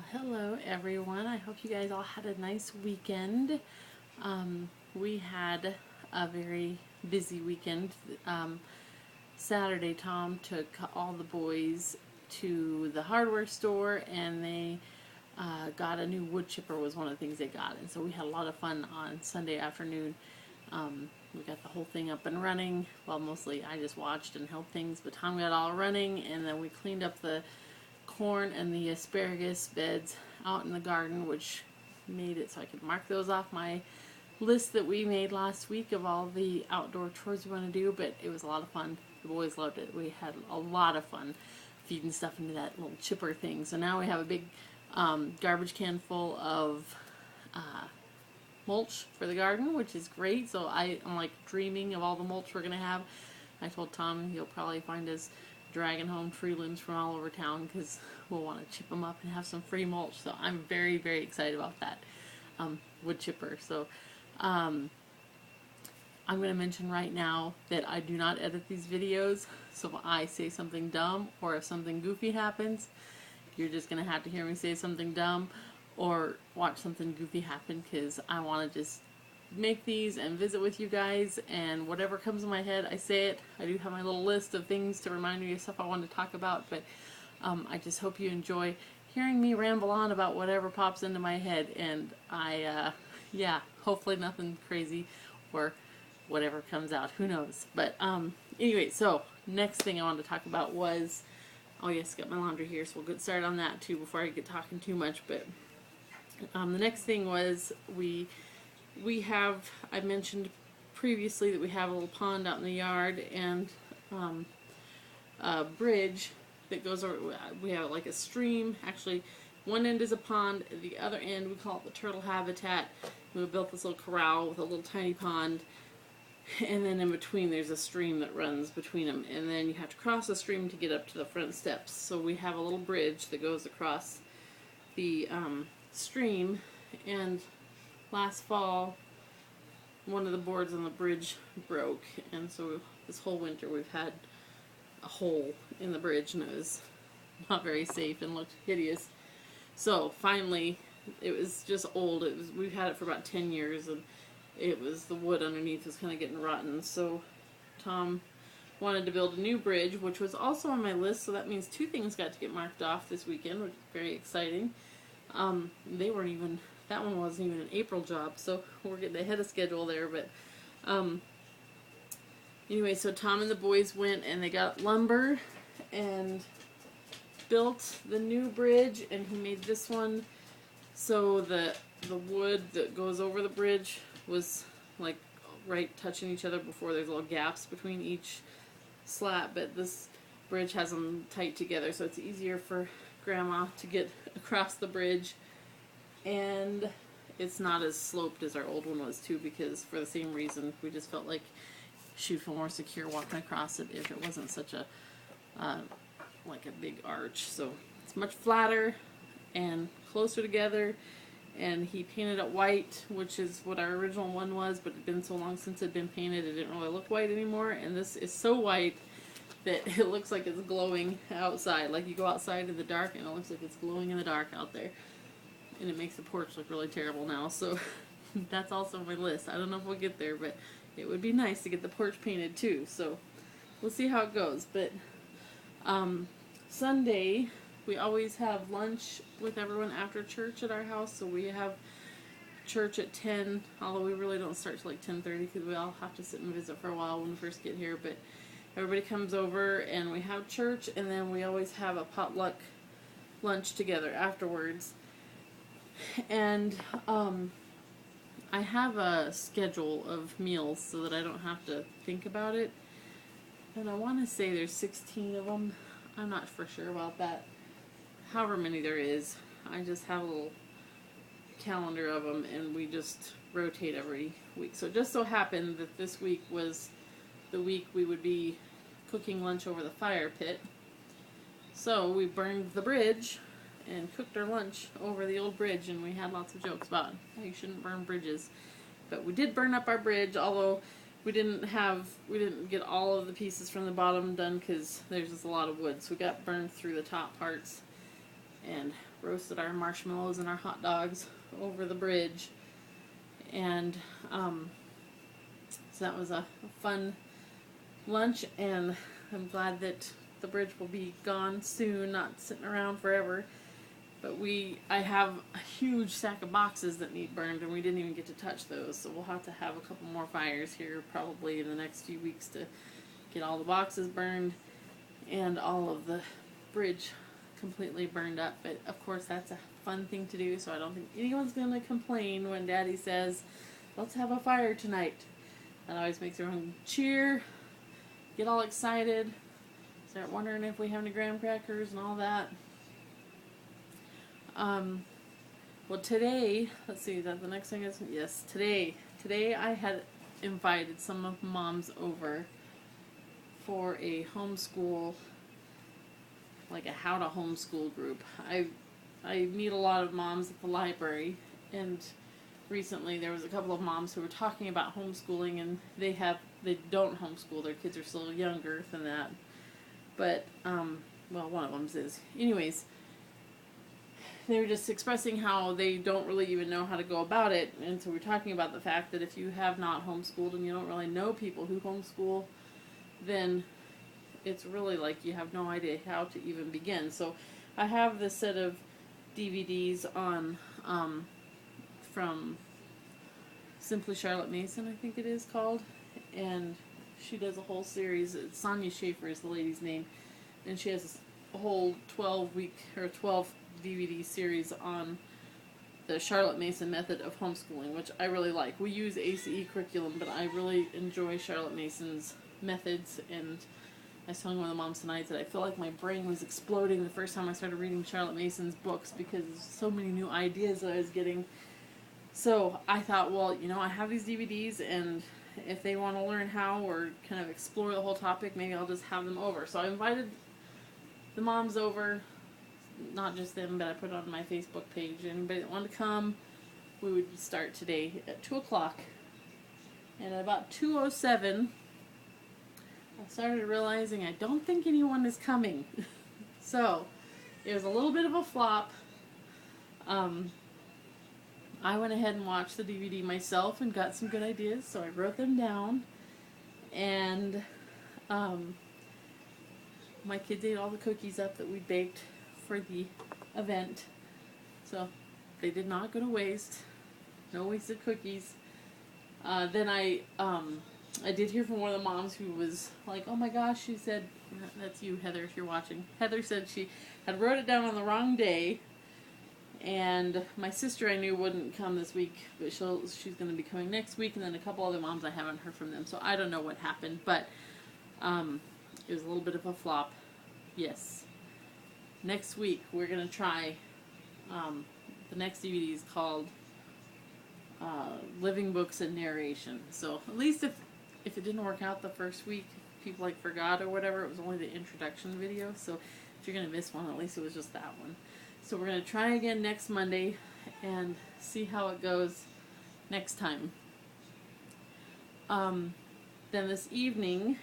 Hello everyone. I hope you guys all had a nice weekend. We had a very busy weekend. Saturday, Tom took all the boys to the hardware store and they got a new wood chipper was one of the things they got. And so we had a lot of fun on Sunday afternoon. We got the whole thing up and running. Well, mostly I just watched and helped things, but Tom got it all running, and then we cleaned up the corn and the asparagus beds out in the garden, which made it so I could mark those off my list that we made last week of all the outdoor chores we want to do. But it was a lot of fun. The boys loved it. We had a lot of fun feeding stuff into that little chipper thing. So now we have a big garbage can full of mulch for the garden, which is great. So I'm like dreaming of all the mulch we're gonna have. I told Tom he'll probably find us dragging home tree limbs from all over town because we'll want to chip them up and have some free mulch. So I'm very, very excited about that wood chipper. So I'm going to mention right now that I do not edit these videos. So if I say something dumb or if something goofy happens, you're just going to have to hear me say something dumb or watch something goofy happen, because I want to just make these and visit with you guys, and whatever comes in my head I say it. I do have my little list of things to remind me of stuff I want to talk about, but I just hope you enjoy hearing me ramble on about whatever pops into my head. And yeah, hopefully nothing crazy or whatever comes out, who knows. But anyway, so next thing I wanted to talk about was, oh yes, got my laundry here, so we'll get started on that too before I get talking too much. But the next thing was we have, I mentioned previously that we have a little pond out in the yard, and a bridge that goes over. We have like a stream. Actually, one end is a pond, the other end we call it the turtle habitat. We built this little corral with a little tiny pond, and then in between there's a stream that runs between them, and then you have to cross the stream to get up to the front steps. So we have a little bridge that goes across the stream, and last fall one of the boards on the bridge broke, and so this whole winter we've had a hole in the bridge, and it was not very safe and looked hideous. So finally, it was just old. We've had it for about 10 years, and it was, the wood underneath was kind of getting rotten. So Tom wanted to build a new bridge, which was also on my list. So that means two things got to get marked off this weekend, which is very exciting. They weren't even, that one wasn't even an April job, so we're getting ahead of schedule there. But anyway, so Tom and the boys went and they got lumber and built the new bridge, and he made this one so the wood that goes over the bridge was like right touching each other before there's little gaps between each slat. But this bridge has them tight together, so it's easier for Grandma to get across the bridge, and it's not as sloped as our old one was too, because for the same reason we just felt like she'd feel more secure walking across it if it wasn't such a like a big arch. So it's much flatter and closer together, and he painted it white, which is what our original one was, but it'd been so long since it'd been painted it didn't really look white anymore. And this is so white that it looks like it's glowing outside. Like you go outside in the dark and it looks like it's glowing in the dark out there. And it makes the porch look really terrible now. So that's also on my list. I don't know if we'll get there, but it would be nice to get the porch painted too. So we'll see how it goes. But Sunday, we always have lunch with everyone after church at our house. So we have church at 10, although we really don't start till like 10:30 because we all have to sit and visit for a while when we first get here. But everybody comes over and we have church, and then we always have a potluck lunch together afterwards. And I have a schedule of meals so that I don't have to think about it. And I want to say there's 16 of them. I'm not for sure about that. However many there is, I just have a little calendar of them, and we just rotate every week. So it just so happened that this week was the week we would be cooking lunch over the fire pit. So we burned the bridge and cooked our lunch over the old bridge, and we had lots of jokes about how you shouldn't burn bridges. But we did burn up our bridge, although we didn't get all of the pieces from the bottom done because there's just a lot of wood. So we got burned through the top parts, and roasted our marshmallows and our hot dogs over the bridge. And so that was a fun lunch, and I'm glad that the bridge will be gone soon, not sitting around forever. But I have a huge stack of boxes that need burned, and we didn't even get to touch those. So we'll have to have a couple more fires here probably in the next few weeks to get all the boxes burned and all of the bridge completely burned up. But of course that's a fun thing to do, so I don't think anyone's going to complain when Daddy says, let's have a fire tonight. That always makes everyone cheer, get all excited, start wondering if we have any graham crackers and all that. Well, today, let's see, is that the next thing is? Yes, today I had invited some of moms over for a homeschool, like a how to homeschool group. I meet a lot of moms at the library, and recently there was a couple of moms who were talking about homeschooling, and they don't homeschool. Their kids are still younger than that, but well, one of them is. Anyways, they were just expressing how they don't really even know how to go about it, and so we're talking about the fact that if you have not homeschooled and you don't really know people who homeschool, then it's really like you have no idea how to even begin. So I have this set of DVDs on from Simply Charlotte Mason, I think it is called, and she does a whole series. Sonia Schaefer is the lady's name, and she has a whole 12 DVD series on the Charlotte Mason method of homeschooling, which I really like. We use ACE curriculum, but I really enjoy Charlotte Mason's methods, and I was telling one of the moms tonight that I feel like my brain was exploding the first time I started reading Charlotte Mason's books because so many new ideas that I was getting. So I thought, well, I have these DVDs, and if they want to learn how or kind of explore the whole topic, maybe I'll just have them over. So I invited the moms over, not just them, but I put it on my Facebook page. Anybody that wanted to come, we would start today at 2 o'clock. And at about 2:07, I started realizing I don't think anyone is coming. So it was a little bit of a flop. I went ahead and watched the DVD myself and got some good ideas, so I wrote them down. And my kids ate all the cookies up that we baked for the event, so they did not go to waste. No wasted cookies. Then I did hear from one of the moms who was like, oh my gosh, she said, that's you, Heather, if you're watching. Heather said she had wrote it down on the wrong day, and my sister I knew wouldn't come this week, but she's going to be coming next week, and then a couple other moms I haven't heard from them, so I don't know what happened, but it was a little bit of a flop. Yes. Next week we're going to try, the next DVD is called Living Books and Narration. So at least if it didn't work out the first week, people forgot or whatever, it was only the introduction video. So if you're going to miss one, at least it was just that one. So we're going to try again next Monday and see how it goes next time. Then this evening,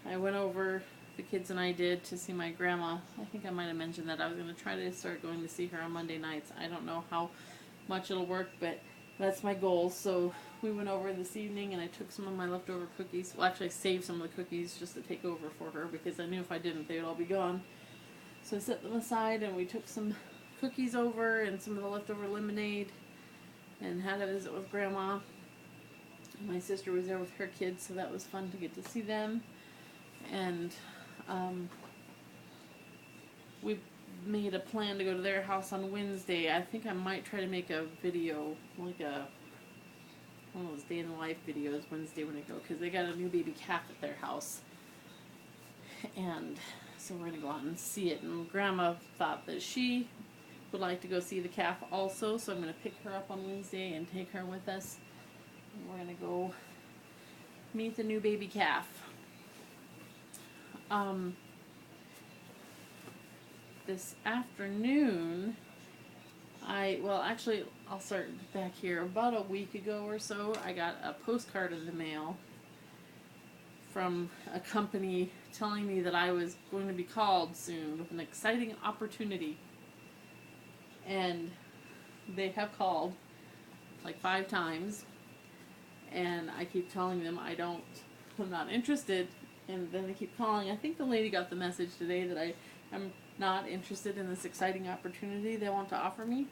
I went over, the kids and I did, to see my grandma. I think I might have mentioned that I was going to try to start going to see her on Monday nights. I don't know how much it'll work, but that's my goal. So we went over this evening, and I took some of my leftover cookies. Well, actually I saved some of the cookies just to take over for her, because I knew if I didn't, they would all be gone. So I set them aside, and we took some cookies over and some of the leftover lemonade and had a visit with Grandma. And my sister was there with her kids, so that was fun to get to see them. And we made a plan to go to their house on Wednesday. I think I might try to make a video, like one of those day in the life videos Wednesday when I go, because they got a new baby calf at their house. And so we're going to go out and see it. And Grandma thought that she would like to go see the calf also, so I'm going to pick her up on Wednesday and take her with us. And we're going to go meet the new baby calf. This afternoon, I'll start back here. About a week ago or so, I got a postcard in the mail from a company telling me that I was going to be called soon with an exciting opportunity. and they have called like 5 times, and I keep telling them I'm not interested, and then they keep calling. I think the lady got the message today that I am not interested in this exciting opportunity they want to offer me,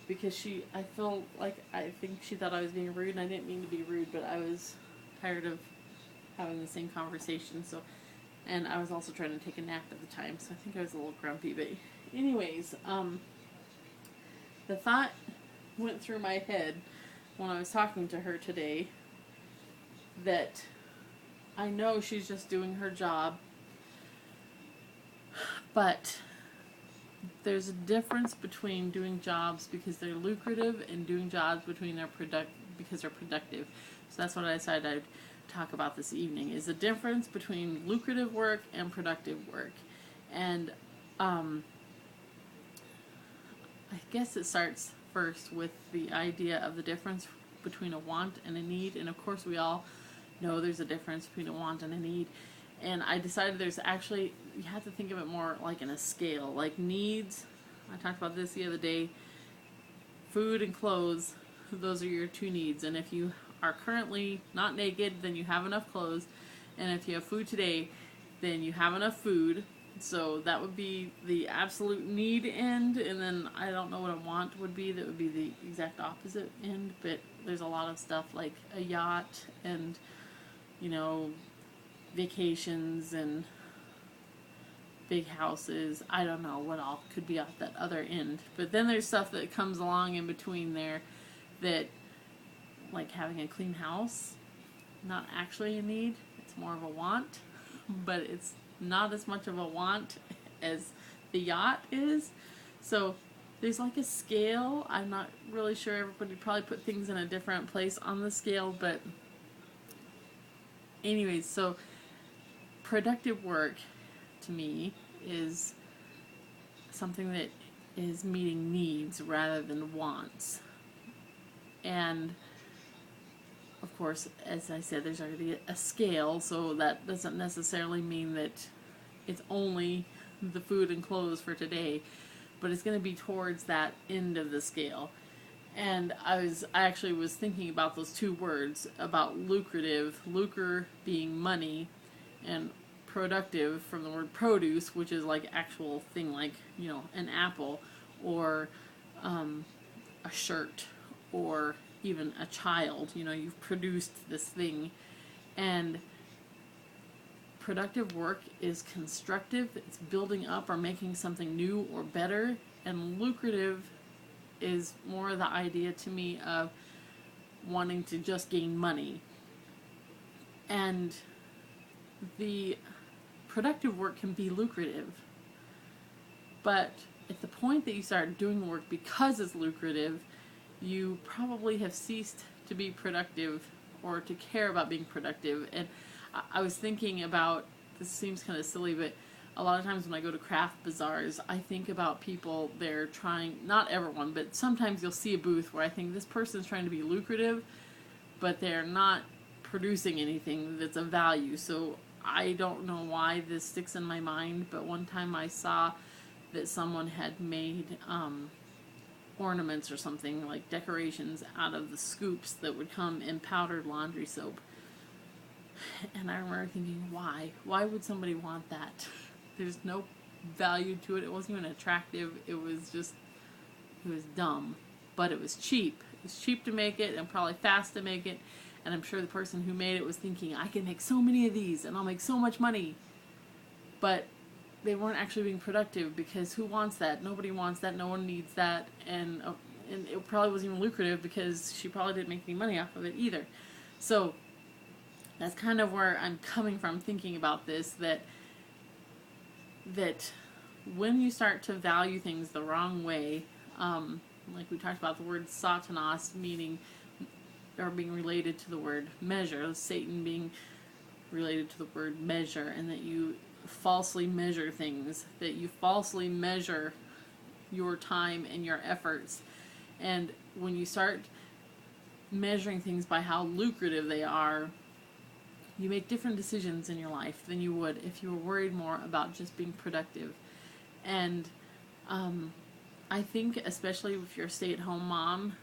because I think she thought I was being rude, and I didn't mean to be rude, but I was tired of having the same conversation. So, and I was also trying to take a nap at the time, so I think I was a little grumpy. But anyways, the thought went through my head when I was talking to her today that I know she's just doing her job, but there's a difference between doing jobs because they're lucrative and doing jobs because they're productive. So that's what I decided I'd talk about this evening, is the difference between lucrative work and productive work. And I guess it starts first with the idea of the difference between a want and a need. And of course we all know there's a difference between a want and a need. And I decided you have to think of it more like in a scale. Like needs, I talked about this the other day, food and clothes, those are your 2 needs. And if you are currently not naked, then you have enough clothes. And if you have food today, then you have enough food. So that would be the absolute need end. And then I don't know what a want would be. That would be the exact opposite end. But there's a lot of stuff like a yacht and, vacations and big houses. I don't know what all could be at that other end. But then there's stuff that comes along in between there that, like having a clean house, not actually a need. It's more of a want, but it's not as much of a want as the yacht is. So there's like a scale. I'm not really sure. Everybody probably put things in a different place on the scale, but anyways, so productive work to me is something that is meeting needs rather than wants. And of course, as I said, there's already a scale, so that doesn't necessarily mean that it's only the food and clothes for today, but it's going to be towards that end of the scale. And I actually was thinking about those 2 words, about lucrative, lucre being money, and productive from the word produce, which is like actual thing, like, an apple, or a shirt, or even a child. You've produced this thing. And productive work is constructive, it's building up or making something new or better. And lucrative is more the idea to me of wanting to just gain money. And the productive work can be lucrative, but at the point that you start doing work because it's lucrative, you probably have ceased to be productive or to care about being productive. And I was thinking about, this seems kind of silly, but a lot of times when I go to craft bazaars, I think about people, they're trying, not everyone, but sometimes you'll see a booth where I think this person's trying to be lucrative, but they're not producing anything that's of value. So I don't know why this sticks in my mind, but one time I saw that someone had made ornaments or something, like decorations, out of the scoops that would come in powdered laundry soap. And I remember thinking, why? Why would somebody want that? There's no value to it. It wasn't even attractive. It was dumb. But it was cheap. It was cheap to make it and probably fast to make it. And I'm sure the person who made it was thinking, I can make so many of these and I'll make so much money. But they weren't actually being productive, because who wants that? Nobody wants that. No one needs that. And it probably wasn't even lucrative, because she probably didn't make any money off of it either. So that's kind of where I'm coming from thinking about this, that when you start to value things the wrong way, like we talked about the word satanas, meaning, or being related to the word measure, Satan being related to the word measure, and that you falsely measure things, that you falsely measure your time and your efforts. And when you start measuring things by how lucrative they are, you make different decisions in your life than you would if you were worried more about just being productive. And I think, especially if you're a stay-at-home mom,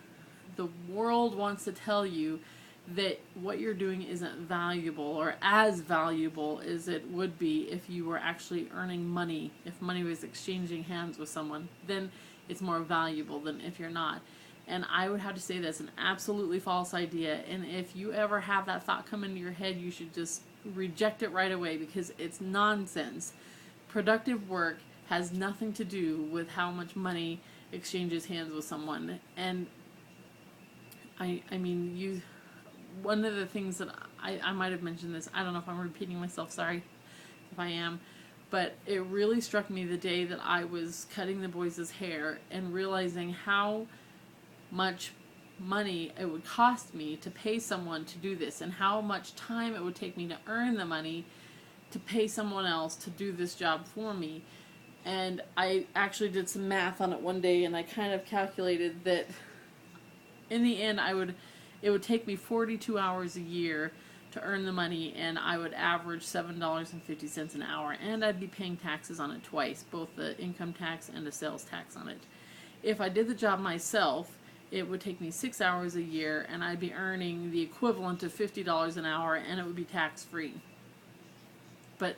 the world wants to tell you that what you're doing isn't valuable or as valuable as it would be if you were actually earning money. If money was exchanging hands with someone, then it's more valuable than if you're not. And I would have to say that's an absolutely false idea. And if you ever have that thought come into your head, you should just reject it right away, because it's nonsense. Productive work has nothing to do with how much money exchanges hands with someone. And I mean, one of the things that I might have mentioned this, I don't know if I'm repeating myself, sorry if I am, but it really struck me the day that I was cutting the boys' hair and realizing how much money it would cost me to pay someone to do this, and how much time it would take me to earn the money to pay someone else to do this job for me. And I actually did some math on it one day, and I kind of calculated that in the end it would take me 42 hours a year to earn the money, and I would average $7.50 an hour, and I'd be paying taxes on it twice, both the income tax and the sales tax on it. If I did the job myself, it would take me 6 hours a year, and I'd be earning the equivalent of $50 an hour, and it would be tax-free. But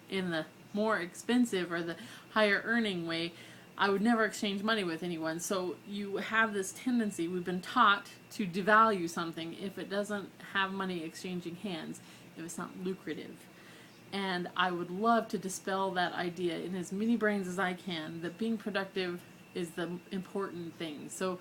in the more expensive or the higher earning way, I would never exchange money with anyone. So you have this tendency, we've been taught to devalue something if it doesn't have money exchanging hands, if it's not lucrative. And I would love to dispel that idea in as many brains as I can, that being productive is the important thing. So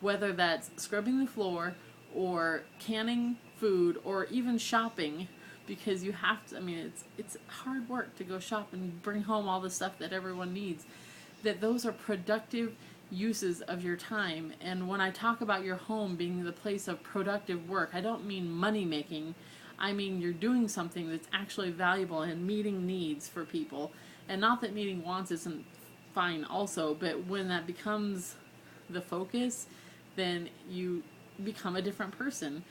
whether that's scrubbing the floor or canning food or even shopping, because you have to, I mean, it's hard work to go shop and bring home all the stuff that everyone needs, that those are productive uses of your time. And when I talk about your home being the place of productive work, I don't mean money making. I mean you're doing something that's actually valuable and meeting needs for people. And not that meeting wants isn't fine also, but when that becomes the focus, then you become a different person.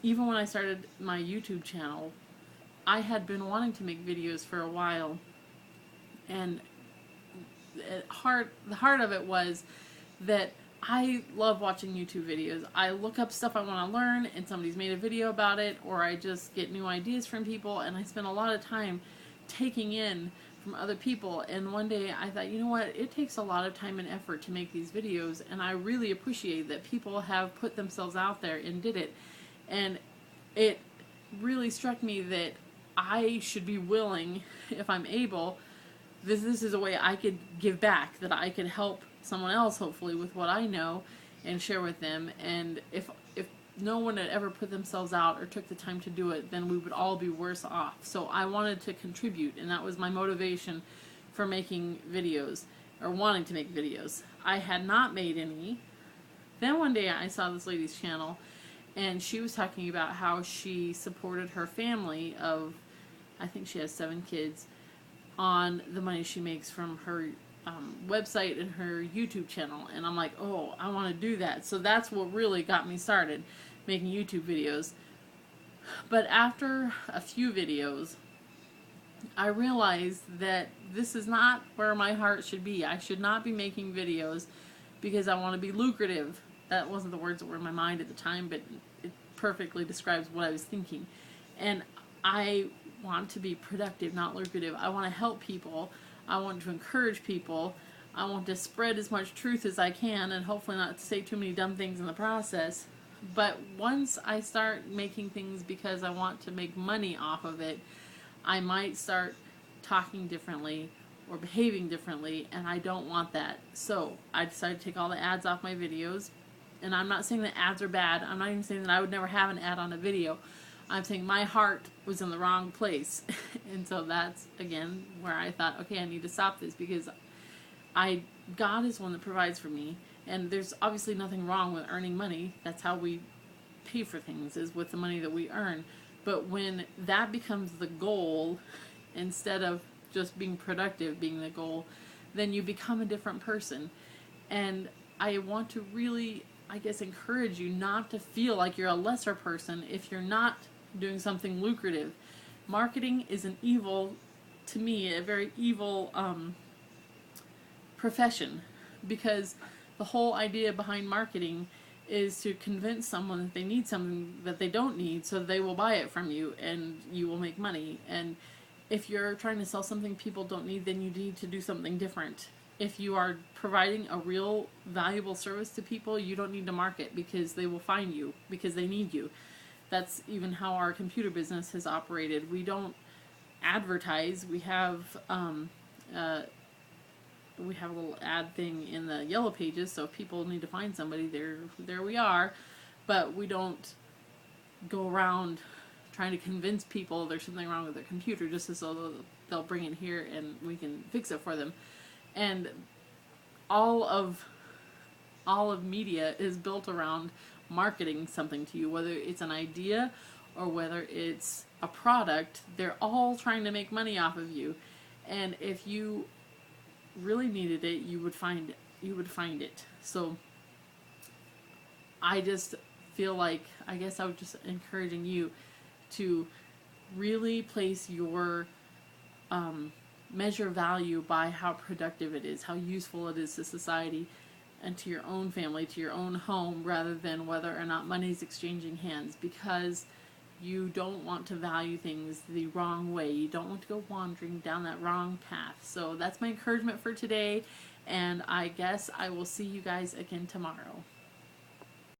Even when I started my YouTube channel, I had been wanting to make videos for a while, and the heart of it was that I love watching YouTube videos. I look up stuff I want to learn, and somebody's made a video about it, or I just get new ideas from people, and I spend a lot of time taking in from other people. And one day I thought, you know what, it takes a lot of time and effort to make these videos, and I really appreciate that people have put themselves out there and did it. And it really struck me that I should be willing, if I'm able, this is a way I could give back, that I could help someone else hopefully with what I know and share with them. And if no one had ever put themselves out or took the time to do it, then we would all be worse off. So I wanted to contribute, and that was my motivation for making videos, or wanting to make videos. I had not made any. Then one day I saw this lady's channel, and she was talking about how she supported her family of, I think she has 7 kids, on the money she makes from her website and her YouTube channel. And I'm like, oh, I want to do that. So that's what really got me started making YouTube videos. But after a few videos, I realized that this is not where my heart should be. I should not be making videos because I want to be lucrative. That wasn't the words that were in my mind at the time, but it perfectly describes what I was thinking. And I want to be productive, not lucrative. I want to help people. I want to encourage people. I want to spread as much truth as I can, and hopefully not say too many dumb things in the process. But once I start making things because I want to make money off of it, I might start talking differently or behaving differently, and I don't want that. So I decided to take all the ads off my videos. And I'm not saying that ads are bad. I'm not even saying that I would never have an ad on a video. I'm saying my heart was in the wrong place. And so that's, again, where I thought, okay, I need to stop this, because God is one that provides for me. And there's obviously nothing wrong with earning money. That's how we pay for things, is with the money that we earn. But when that becomes the goal, instead of just being productive being the goal, then you become a different person. And I want to really, I guess, encourage you not to feel like you're a lesser person if you're not doing something lucrative. Marketing is an evil, to me, a very evil profession, because the whole idea behind marketing is to convince someone that they need something that they don't need, so they will buy it from you and you will make money. And if you're trying to sell something people don't need, then you need to do something different. If you are providing a real valuable service to people, you don't need to market, because they will find you because they need you. That's even how our computer business has operated. We don't advertise. We have a little ad thing in the yellow pages, so if people need to find somebody, there we are. But we don't go around trying to convince people there's something wrong with their computer just as though they'll bring it here and we can fix it for them. And all of media is built around marketing something to you, whether it's an idea or whether it's a product. They're all trying to make money off of you. And if you really needed it, you would find it. So I just feel like, I guess I was just encouraging you to really place your measure value by how productive it is, how useful it is to society and to your own family, to your own home, rather than whether or not money is exchanging hands, because you don't want to value things the wrong way. You don't want to go wandering down that wrong path. So that's my encouragement for today, and I guess I will see you guys again tomorrow.